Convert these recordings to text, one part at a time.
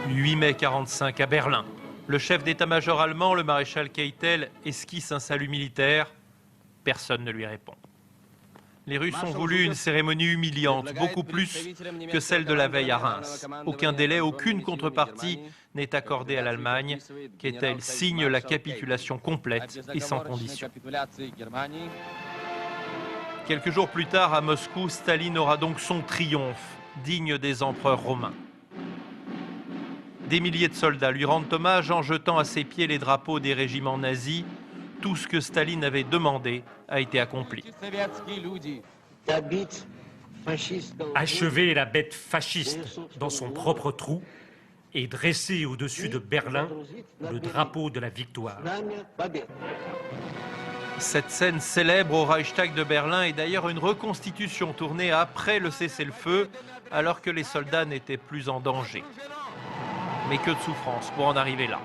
8 mai 1945 à Berlin. Le chef d'état-major allemand, le maréchal Keitel, esquisse un salut militaire. Personne ne lui répond. Les Russes ont voulu une cérémonie humiliante, beaucoup plus que celle de la veille à Reims. Aucun délai, aucune contrepartie n'est accordé à l'Allemagne. Keitel signe la capitulation complète et sans condition. Quelques jours plus tard, à Moscou, Staline aura donc son triomphe, digne des empereurs romains. Des milliers de soldats lui rendent hommage en jetant à ses pieds les drapeaux des régiments nazis. Tout ce que Staline avait demandé a été accompli. Achever la bête fasciste dans son propre trou et dresser au-dessus de Berlin le drapeau de la victoire. Cette scène célèbre au Reichstag de Berlin est d'ailleurs une reconstitution tournée après le cessez-le-feu, alors que les soldats n'étaient plus en danger. Mais que de souffrance pour en arriver là.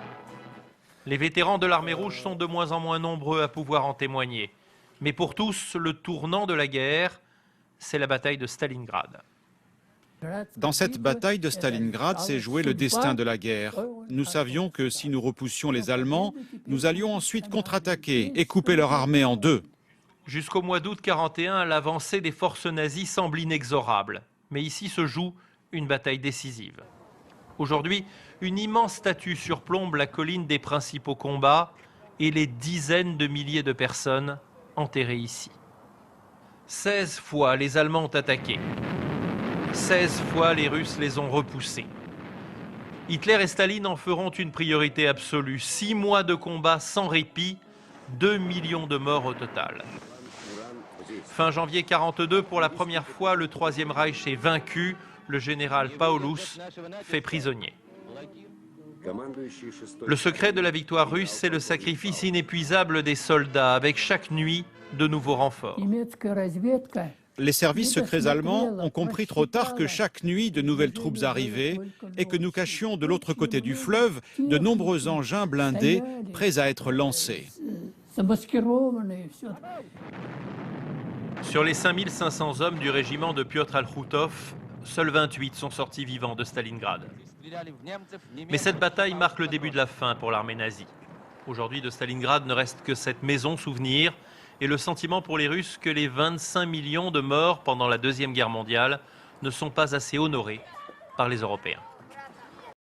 Les vétérans de l'armée rouge sont de moins en moins nombreux à pouvoir en témoigner. Mais pour tous, le tournant de la guerre, c'est la bataille de Stalingrad. Dans cette bataille de Stalingrad s'est joué le destin de la guerre. Nous savions que si nous repoussions les Allemands, nous allions ensuite contre-attaquer et couper leur armée en deux. Jusqu'au mois d'août 1941, l'avancée des forces nazies semble inexorable. Mais ici se joue une bataille décisive. Aujourd'hui, une immense statue surplombe la colline des principaux combats et les dizaines de milliers de personnes enterrées ici. 16 fois, les Allemands ont attaqué. 16 fois, les Russes les ont repoussés. Hitler et Staline en feront une priorité absolue. 6 mois de combat sans répit, 2 millions de morts au total. Fin janvier 1942, pour la première fois, le Troisième Reich est vaincu. Le général Paulus fait prisonnier. Le secret de la victoire russe, c'est le sacrifice inépuisable des soldats, avec chaque nuit de nouveaux renforts. Les services secrets allemands ont compris trop tard que chaque nuit de nouvelles troupes arrivaient et que nous cachions de l'autre côté du fleuve de nombreux engins blindés prêts à être lancés. Sur les 5500 hommes du régiment de Piotr Alchoutov, seuls 28 sont sortis vivants de Stalingrad. Mais cette bataille marque le début de la fin pour l'armée nazie. Aujourd'hui, de Stalingrad ne reste que cette maison souvenir et le sentiment pour les Russes que les 25 millions de morts pendant la Deuxième Guerre mondiale ne sont pas assez honorés par les Européens.